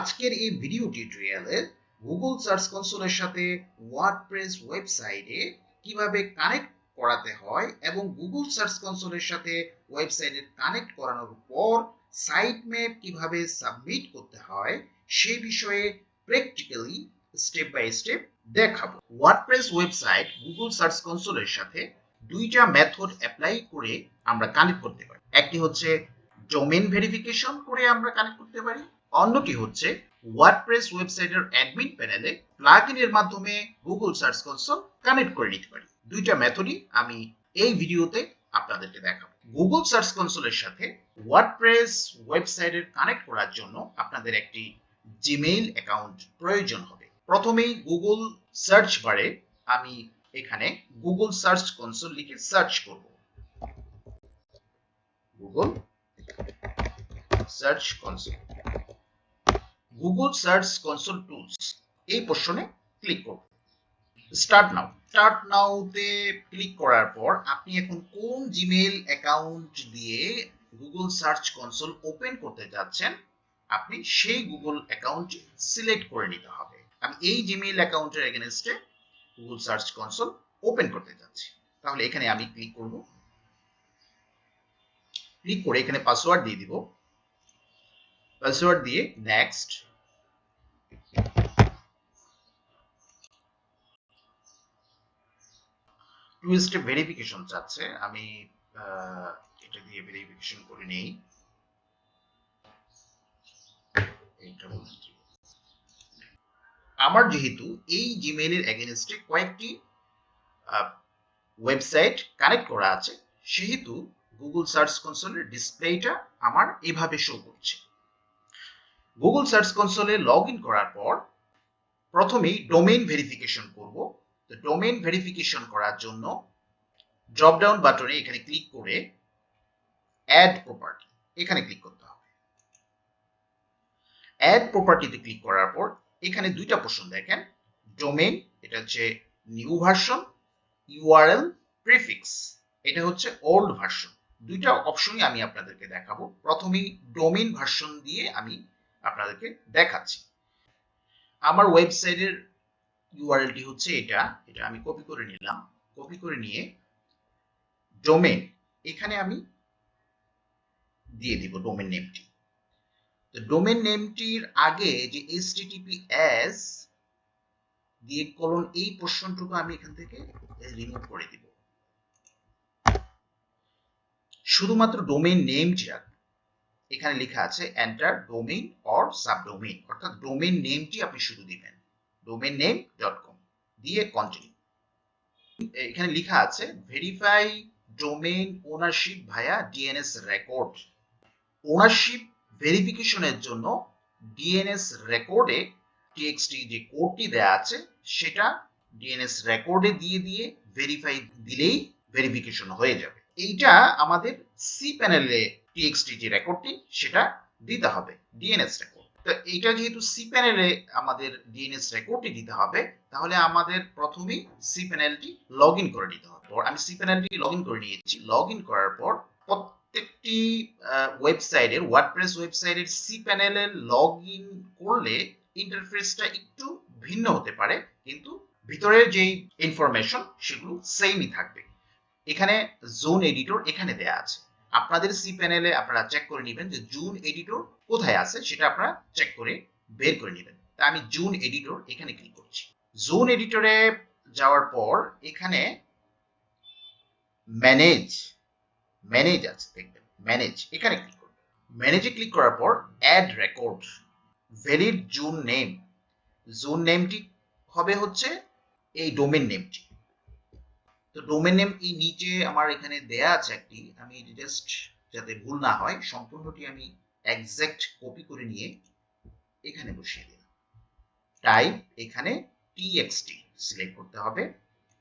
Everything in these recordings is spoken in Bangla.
আজকের এই ভিডিও টিউটোরিয়ালে গুগল সার্চ কনসোলের সাথে ওয়ার্ডপ্রেস ওয়েবসাইটে কিভাবে কানেক্ট করাতে হয় এবং গুগল সার্চ কনসোলের সাথে ওয়েবসাইটে কানেক্ট করানোর পর সাইট ম্যাপ কিভাবে সাবমিট করতে হয় সেই বিষয়ে প্র্যাকটিক্যালি স্টেপ বাই স্টেপ দেখাবো। ওয়ার্ডপ্রেস ওয়েবসাইট গুগল সার্চ কনসোলের সাথে দুইটা মেথড অ্যাপ্লাই করে আমরা কানেক্ট করতে পারি। একটি হচ্ছে ডোমেইন ভেরিফিকেশন করে আমরা কানেক্ট করতে পারি, অন্যটি হচ্ছে ওয়ার্ডপ্রেস ওয়েবসাইটের অ্যাডমিন প্যানেলে প্লাগইনের মাধ্যমে গুগল সার্চ কনসোল কানেক্ট করে নিতে পারি। দুইটা মেথডই আমি এই ভিডিওতে আপনাদেরকে দেখাবো। গুগল সার্চ কনসোলের সাথে ওয়ার্ডপ্রেস ওয়েবসাইটের কানেক্ট করার জন্য আপনাদের একটি জিমেইল অ্যাকাউন্ট প্রয়োজন হবে। প্রথমেই গুগল সার্চ বারে আমি এখানে গুগল সার্চ কনসোল লিখে সার্চ করব। Google search console, Google search console tools এই পোর্শনে ক্লিক করব। স্টার্ট নাওতে ক্লিক করার পর আপনি এখন কোন জিমেইল অ্যাকাউন্ট দিয়ে গুগল সার্চ কনসোল ওপেন করতে যাচ্ছেন আপনি সেই গুগল অ্যাকাউন্ট সিলেক্ট করে নিতে হবে। আমি এই জিমেইল অ্যাকাউন্টের এগেইনস্টে গুগল সার্চ কনসোল ওপেন করতে যাচ্ছি, তাহলে এখানে আমি ক্লিক করব। ক্লিক করে এখানে পাসওয়ার্ড দিয়ে দিব, পাসওয়ার্ড দিয়ে নেক্সট। টু স্টেপ ভেরিফিকেশন চাচ্ছে, আমি এটা দিয়ে ভেরিফিকেশন করে নেই। আমার যেহেতু এই জিমেইলের এগেইনস্টে কয়েকটি ওয়েবসাইট কানেক্ট করা আছে সেহেতু গুগল সার্চ কনসোলের ডিসপ্লেটা আমার এভাবে শো করছে। গুগল সার্চ কনসোলে লগ ইন করার পর প্রথমেই ডোমেইন ভেরিফিকেশন করব। তো ডোমেইন ভেরিফিকেশন করার জন্য ড্রপ ডাউন বাটনে এখানে ক্লিক করে অ্যাড প্রপার্টি এখানে ক্লিক করতে হবে। অ্যাড প্রপার্টিতে ক্লিক করার পর এখানে দুইটা অপশন দেখেন, ডোমেইন এটা হচ্ছে নিউ ভার্সন, ইউআরএল প্রিফিক্স এটা হচ্ছে ওল্ড ভার্সন। দুইটা অপশনই আমি আপনাদেরকে দেখাবো। প্রথমেই ডোমেইন ভার্সন দিয়ে আমি আপনাদেরকে দেখাচ্ছি। আমার ওয়েবসাইটের ইউআরএলটি হচ্ছে এটা আমি কপি করে নিলাম। কপি করে নিয়ে ডোমেইন এখানে আমি দিয়ে দিব ডোমেইন নেমটি। তো ডোমেইন নেমটির আগে যে https দিয়ে কোলন এই পোর্শনটুকু আমি এখান থেকে রিমুভ করে দিব। শুধুমাত্র ডোমেইন নেমটি রাখবো। এখানে লেখা আছে এন্টার ডোমেইন অর সাবডোমেইন, অর্থাৎ ডোমেইন নেমটি আপনি শুধু দিবেন domainName.com দিয়ে কন্টিনিউ। এখানে লেখা আছে ভেরিফাই ডোমেইন ওনারশিপ ভায়া ডিএনএস রেকর্ড। ওনারশিপ ভেরিফিকেশনের জন্য ডিএনএস রেকর্ডে টিএক্সটি যে কোডটি দেয়া আছে সেটা ডিএনএস রেকর্ডে দিয়ে ভেরিফাই দিলেই ভেরিফিকেশন হয়ে যাবে। এইটা আমাদের সি প্যানেলে টিএক্সটি যে রেকর্ডটি সেটা দিতে হবে ডিএনএস রেকর্ড। তো এইটা যেহেতু সি প্যানেলে আমাদের ডিএনএস রেকর্ডটি দিতে হবে তাহলে আমাদের প্রথমেই সি প্যানেলটি লগ ইন করে নিতে হবে। আমি সি প্যানেলটি লগ ইন করে নিয়েছি। লগ ইন করার পর প্রত্যেকটি ওয়েবসাইটের ওয়ার্ডপ্রেস ওয়েবসাইটের সি প্যানেলে লগ ইন করলে ইন্টারফেসটা একটু ভিন্ন হতে পারে, কিন্তু ভিতরের যেই ইনফরমেশন সেগুলো সেমই থাকবে। এখানে জোন এডিটর এখানে দেয়া আছে। আপনাদের সি প্যানেলে আপনারা চেক করে নেবেন যে জোন এডিটর কোথায় আছে সেটা আপনারা চেক করে বের করে নেবেন। তা আমি জোন এডিটর এখানে ক্লিক করছি। জোন এডিটরে যাওয়ার পর এখানে ম্যানেজ আছে, দেখবেন ম্যানেজ এখানে ক্লিক করবেন। ম্যানেজে ক্লিক করার পর অ্যাড রেকর্ড ভ্যালিড জোন নেমটি হবে হচ্ছে এই ডোমেইন নেমটি। তো ডোমেইন নেম এই নিচে আমার এখানে দেয়া আছে একটি, আমি জাস্ট যাতে ভুল না হয় সম্পূর্ণটি আমি এক্সাক্ট কপি করে নিয়ে এখানে বসিয়ে দিলাম। টাইপ এখানে txt সিলেক্ট করতে হবে,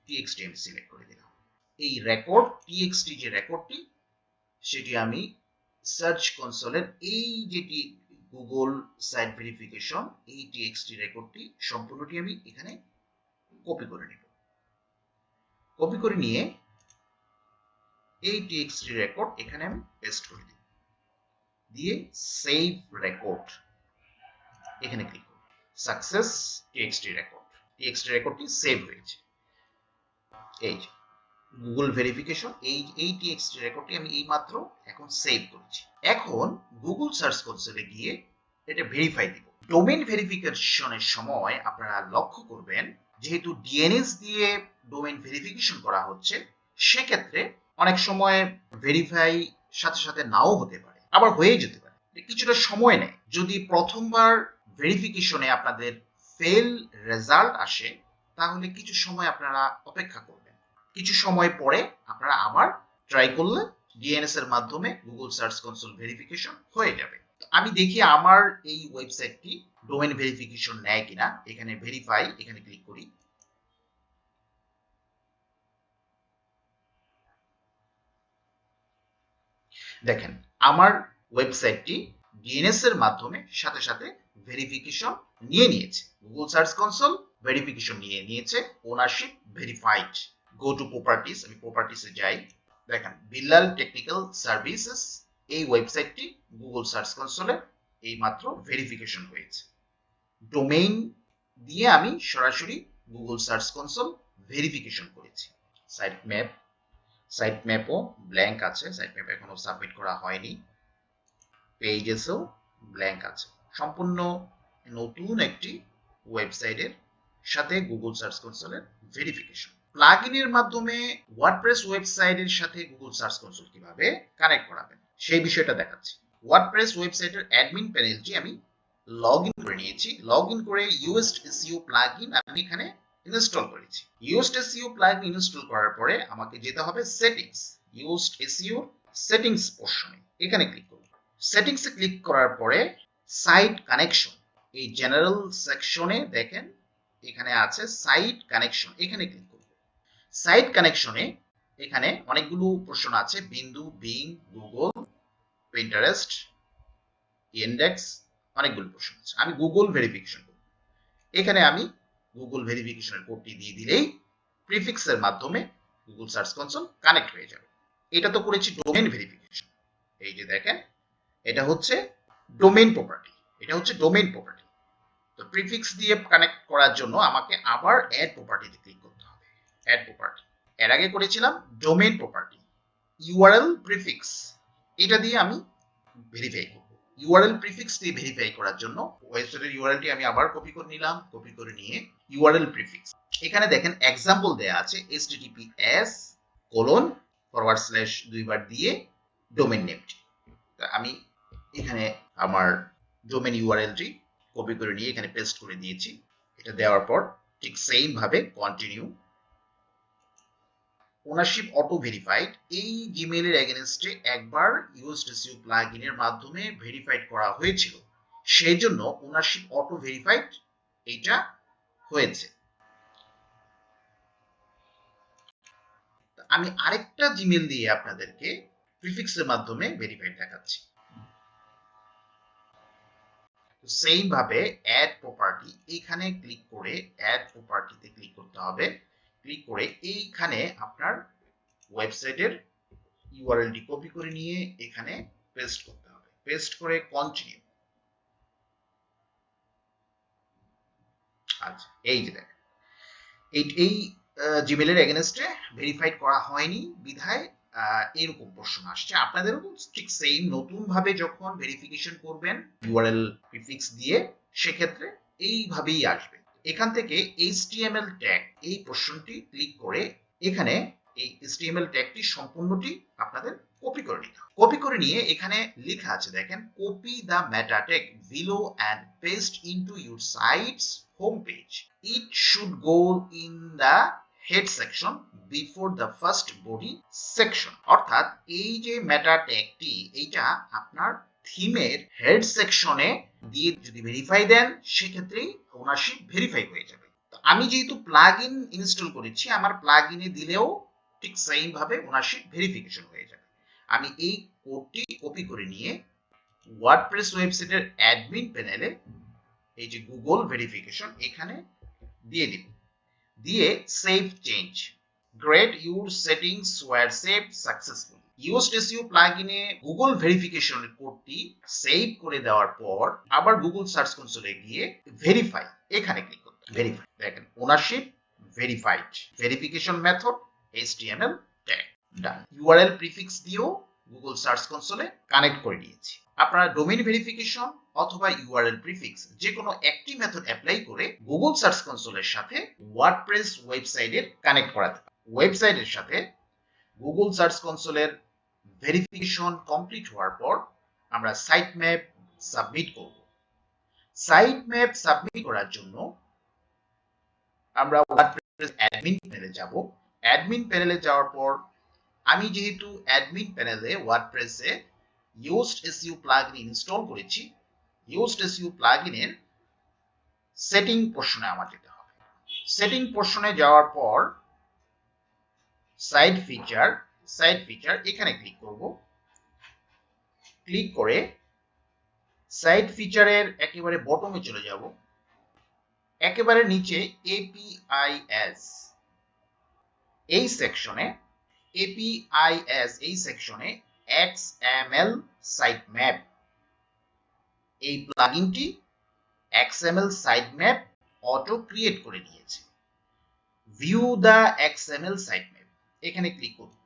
txt আমি সিলেক্ট করে দিলাম। এই রেকর্ড txt যে রেকর্ডটি সেটি আমি সার্চ কনসোলের এই যেটি গুগল সাইট ভেরিফিকেশন এই txt রেকর্ডটি সম্পূর্ণটি আমি এখানে কপি করে নেব। কপি করে নিয়ে এই txt রেকর্ড এখানে আমি পেস্ট করে দিই, দিয়ে সেভ রেকর্ড এখানে ক্লিক করুন। সাকসেস টিএক্সটি রেকর্ড, টিএক্সটি রেকর্ডটি সেভ হয়েছে। এই যে গুগল ভেরিফিকেশন, এই টিএক্সটি রেকর্ডটি আমি এইমাত্র এখন সেভ করেছি। এখন গুগল সার্চ কনসোলে গিয়ে এটা ভেরিফাই দিব। ডোমেইন ভেরিফিকেশনের সময় আপনারা লক্ষ্য করবেন, যেহেতু ডিএনএস দিয়ে ডোমেইন ভেরিফিকেশন করা হচ্ছে, সেক্ষেত্রে অনেক সময় ভেরিফাই সাথে সাথে নাও হতে পারে, আবার হয়ে যেতে পারে, কিছুটা সময় নেয়। যদি প্রথমবার ভেরিফিকেশনে আপনাদের ফেল রেজাল্ট আসে, তাহলে কিছু সময় আপনারা অপেক্ষা করবেন। কিছু সময় পরে আপনারা আবার ট্রাই করলে ডিএনএস এর মাধ্যমে গুগল সার্চ কনসোল ভেরিফিকেশন হয়ে যাবে। আমি দেখি আমার এই ওয়েবসাইটটি ডোমেইন ভেরিফিকেশন নেয় কিনা। এখানে ভেরিফাই, এখানে ক্লিক করি। দেখেন আমার ওয়েবসাইটটি ডিএনএস এর মাধ্যমে সাথে সাথে ভেরিফিকেশন নিয়ে নিয়েছে। গুগল সার্চ কনসোল ভেরিফিকেশন নিয়ে নিয়েছে, ownership verified. Go to properties, আমি প্রপার্টিসে যাই। দেখেন বিল্লাল টেকনিক্যাল সার্ভিসেস, এই ওয়েবসাইটটি গুগল সার্চ কনসোলে এইমাত্র ভেরিফিকেশন হয়েছে। ডোমেইন দিয়ে আমি সরাসরি গুগল সার্চ কনসোল ভেরিফিকেশন করেছি। সাইটম্যাপ, সাইটম্যাপও ব্ল্যাঙ্ক আছে, সাইটম্যাপ এখনো সাবমিট করা হয়নি। পেজেসও ব্ল্যাঙ্ক আছে। সম্পূর্ণ নতুন একটি ওয়েবসাইটের সাথে গুগল সার্চ কনসোলের ভেরিফিকেশন। প্লাগইনের মাধ্যমে ওয়ার্ডপ্রেস ওয়েবসাইটের সাথে গুগল সার্চ কনসোল কিভাবে কানেক্ট করাবেন সেই বিষয়টা দেখাচ্ছি। ওয়ার্ডপ্রেস ওয়েবসাইটের অ্যাডমিন প্যানেলটি আমি লগ ইন করে নিয়েছি। লগ ইন করে ইউএসড এসইও প্লাগইন আমি এখানে ইনস্টল করেছি। ইউএসড এসইও প্লাগইন ইনস্টল করার পরে আমাকে যেতে হবে সেটিংস, ইউএসড এসইও সেটিংস পোর্শনে, এখানে ক্লিক করব। সেটিংসে ক্লিক করার পরে সাইট কানেকশন, এই জেনারেল সেকশনে দেখেন এখানে আছে সাইট কানেকশন, এখানে ক্লিক করব। সাইট কানেকশনে এখানে অনেকগুলো প্রশ্ন আছে, বিন্দু, বিং, গুগল, পিন্টারেস্ট, ইন্ডেক্স, অনেকগুলো প্রশ্ন আছে। আমি গুগল ভেরিফিকেশন করব। এখানে আমি গুগল ভেরিফিকেশনের কোডটি দিয়ে দিলেই প্রিফিক্সের মাধ্যমে গুগল সার্চ কনসোল কানেক্ট হয়ে যাবে। এটা তো করেছি ডোমেইন ভেরিফিকেশন। এই যে দেখেন এটা হচ্ছে ডোমেইন প্রপার্টি, এটা হচ্ছে ডোমেইন প্রপার্টি। তো প্রিফিক্স দিয়ে কানেক্ট করার জন্য আমাকে আবার অ্যাড প্রপার্টিতে ক্লিক করতে হবে। অ্যাড প্রপার্টি, এর আগে করেছিলাম ডোমেইন প্রপার্টি। ইউআরএল প্রিফিক্স, এটা দিয়ে আমি ভেরিফাই করব। ইউআরএল প্রিফিক্স দিয়ে ভেরিফাই করার জন্য ওয়েবসাইটের ইউআরএলটি আমি আবার কপি করে নিলাম। কপি করে নিয়ে ইউআরএল প্রিফিক্স, এখানে দেখেন এক্সাম্পল দেয়া আছে https:// দুইবার দিয়ে ডোমেইন নেমটি। আমি এখানে আমার ডোমেইন ইউআরএলটি কপি করে নিয়ে এখানে পেস্ট করে দিয়েছি। এটা দেওয়ার পর ঠিক সেম ভাবে কন্টিনিউ। ওনারশিপ অটো ভেরিফাইড, এই জিমেইলের এগেইনস্টে একবার ইউএসড এসইও প্লাগইনের মাধ্যমে ভেরিফাইড করা হয়েছিল, সেই জন্য ওনারশিপ অটো ভেরিফাইড এটা হয়েছে। আমি আরেকটা জিমেইল দিয়ে আপনাদেরকে প্রিফিক্সের মাধ্যমে ভেরিফাইড দেখাচ্ছি। সেম ভাবে অ্যাড প্রপার্টি, এখানে ক্লিক করে অ্যাড প্রপার্টিতে ক্লিক করতে হবে। ক্লিক করে এইখানে আপনার ওয়েবসাইটের ইউআরএলটি কপি করে নিয়ে এখানে পেস্ট করতে হবে। পেস্ট করে কন্টিনিউ। আচ্ছা এই যে দেখেন এই জিমেইলের এগেইনস্টে ভেরিফাইড করা হয়নি বিধায় এরকম প্রশ্ন আসছে। আপনাদেরও ঠিক সেম নতুন ভাবে যখন ভেরিফিকেশন করবেন ইউআরএল প্রিফিক্স দিয়ে, সেক্ষেত্রে এইভাবেই আসবে। এখান থেকে এইচটিএমএল ট্যাগ, এই প্রশ্নটি ক্লিক করে এখানে এই এইচটিএমএল ট্যাগটি সম্পূর্ণটি আপনাদের কপি করে নিতে হবে। কপি করে নিয়ে এখানে লেখা আছে দেখেন, copy the meta tag below and paste into your site's home page. It should go in the head section before the first body section. অর্থাৎ এই যে মেটা ট্যাগটি, এইটা আপনার থিমের হেড সেকশনে দিয়ে যদি ভেরিফাই দেন, সেক্ষেত্রে ওনারশিপ ভেরিফাই হয়ে যাবে। আমি যেহেতু প্লাগইন ইনস্টল করেছি, আমার প্লাগইনে দিলেও ঠিক সেম ভাবে ওনারশিপ ভেরিফিকেশন হয়ে যাবে। আমি এই কোডটি কপি করে নিয়ে ওয়ার্ডপ্রেস ওয়েবসাইটের অ্যাডমিন প্যানেলে এই যে গুগল ভেরিফিকেশন এখানে দিয়ে দিব। দিয়ে save change, great your settings were save successfully, used SEO প্লাগইনে গুগল ভেরিফিকেশনের কোডটি সেভ করে দেওয়ার পর আবার গুগল সার্চ কনসোলে গিয়ে ভেরিফাই এখানে ক্লিক করতে ভেরিফাই দেখেন ownership verified verification method HTML tag done URL prefix দিয়েও গুগল সার্চ কনসোলে কানেক্ট করে নিয়েছি আপনারা ডোমেইন ভেরিফিকেশন অথবা ইউআরএল প্রিফিক্স যে কোনো একটি মেথড অ্যাপ্লাই করে গুগল সার্চ কনসোলের সাথে ওয়ার্ডপ্রেস ওয়েবসাইটের কানেক্ট করাতে পারেন ওয়েবসাইটের সাথে গুগল সার্চ কনসোলের ভেরিফিকেশন কমপ্লিট হওয়ার পর আমরা সাইট ম্যাপ সাবমিট করব সাইট ম্যাপ সাবমিট করার জন্য আমরা ওয়ার্ডপ্রেস অ্যাডমিন প্যানেলে যাব অ্যাডমিন প্যানেলে যাওয়ার পর আমি যেহেতু অ্যাডমিন প্যানেলে ওয়ার্ডপ্রেসে ইউজড এসইও প্লাগইন ইনস্টল করেছি ইউজড এসইও প্লাগইনের সেটিং পোর্শনে আমার যেতে হবে সেটিং পোর্শনে যাওয়ার পর সাইট ফিচার এখানে ক্লিক করব ক্লিক করে সাইট ফিচারের একেবারে বটমে চলে যাব একেবারে নিচে APIs এই সেকশনে XML Sitemap এই প্লাগইনটি XML Sitemap অটো ক্রিয়েট করে নিয়েছে ভিউ দা XML Sitemap এখানে ক্লিক করুন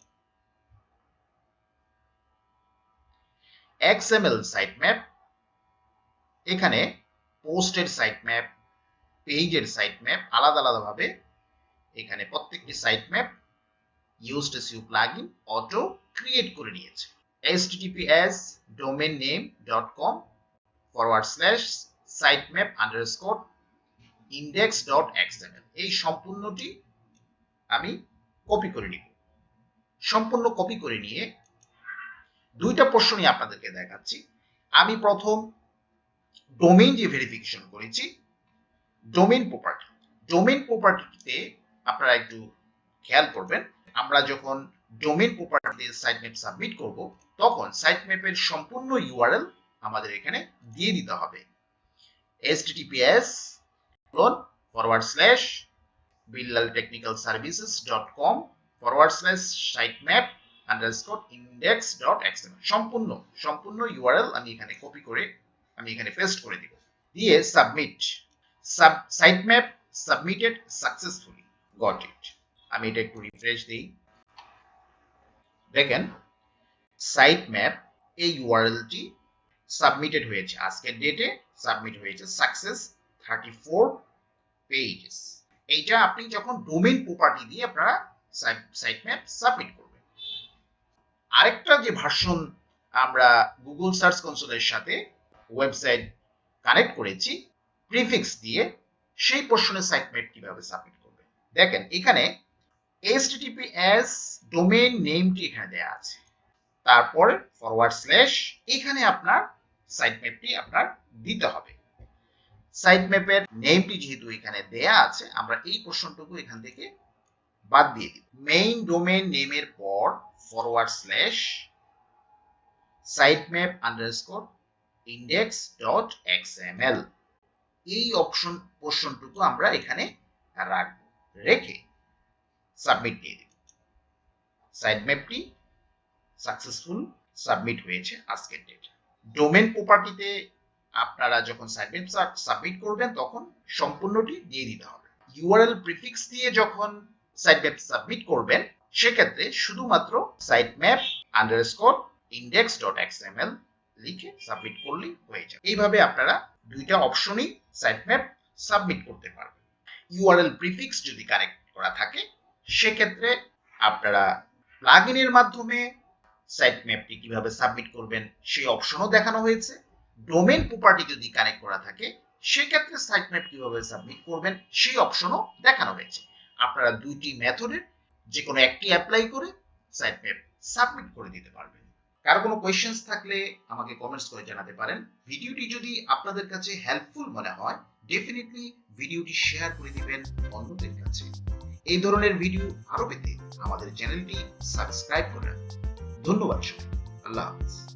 XML Sitemap এখানে পোস্টের সাইটম্যাপ পেজের সাইটম্যাপ আলাদা ভাবে এখানে প্রত্যেকটি sitemap used SEO plugin auto create করে নিয়েছে https://sitemap_index.xml এই সম্পূর্ণটি আমি কপি করে নিব সম্পূর্ণ কপি করে নিয়ে দুইটা পোর্শনই আপনাদেরকে দেখাচ্ছি আমি প্রথম ডোমেইন যে ভেরিফিকেশন করেছি ডোমেইন প্রপার্টিতে আপনারা একটু খেয়াল করবেন আমরা যখন ডোমেইন প্রপার্টিতে সাইটম্যাপ সাবমিট করব তখন সাইটম্যাপের সম্পূর্ণ ইউআরএল আমাদের এখানে দিয়ে দিতে হবে https://billaltechnicalservices.com/sitemap_index.xml সম্পূর্ণ ইউআরএল আমি এখানে কপি করে আমি এখানে পেস্ট করে দিব দিয়ে submit sitemap submitted successfully got it আমি এটা একটু রিফ্রেশ দেই দেখেন সাইটম্যাপ এই ইউআরএলটি সাবমিটেড হয়েছে আজকের ডেটে সাবমিট হয়েছে সাকসেস 34 পেজেস এইটা আপনি যখন ডোমেইন প্রপার্টি দিয়ে আপনারা সাইটম্যাপ সাবমিট করবেন আরেকটা যে ভার্সন আমরা গুগল সার্চ কনসোলের সাথে ওয়েবসাইট কানেক্ট করেছি প্রিফিক্স দিয়ে সেই পোর্শনের সাইটম্যাপ কিভাবে সাবমিট করবে দেখেন এখানে https ডোমেইন নেমটি এখানে দেয়া আছে তারপরে / এখানে আপনার সাইটম্যাপটি আপনার দিতে হবে সাইটম্যাপের নেমটি যেহেতু এখানে দেয়া আছে আমরা এই পোর্শনটুকু এখান থেকে বাদ দিয়ে দিব মেইন ডোমেইন নেমের পর /sitemap_index.xml এই পোর্শনটুকু আমরা এখানে রাখবো রেখে সাবমিট দিয়ে দিব সাইটম্যাপটি সাকসেসফুল সাবমিট হয়েছে আজকের ডেট ডোমেইন প্রপার্টিতে আপনারা যখন সাইটম্যাপ সাবমিট করবেন তখন সম্পূর্ণটি দিয়ে দিতে হবে ইউআরএল প্রিফিক্স দিয়ে যখন সাইটম্যাপ সাবমিট করবেন সেক্ষেত্রে শুধুমাত্র sitemap_index.xml লিখে সাবমিট করলেই হয়ে যাবে এইভাবে আপনারা দুইটা অপশনই সাইটম্যাপ সাবমিট করতে পারবেন ইউআরএল প্রিফিক্স যদি কানেক্ট করা থাকে সেক্ষেত্রে আপনারা প্লাগইনের মাধ্যমে সাইটম্যাপটি কিভাবে সাবমিট করবেন সেই অপশনও দেখানো হয়েছে ডোমেইন প্রপার্টি যদি কানেক্ট করা থাকে সেক্ষেত্রে সাইটম্যাপ কিভাবে সাবমিট করবেন সেই অপশনও দেখানো হয়েছে আপনারা দুইটি মেথডের যে কোনো একটি অ্যাপ্লাই করে সাইটম্যাপ সাবমিট করে দিতে পারবেন কারো কোনো কোয়েশ্চেন্স থাকলে আমাকে কমেন্টস করে জানাতে পারেন ভিডিওটি যদি আপনাদের কাছে হেল্পফুল মনে হয় ডেফিনেটলি ভিডিওটি শেয়ার করে দিবেন অন্যদের কাছে এই ধরনের ভিডিও আরো পেতে আমাদের চ্যানেলটি সাবস্ক্রাইব করুন ধন্যবাদ সবাই আল্লাহ হাফেজ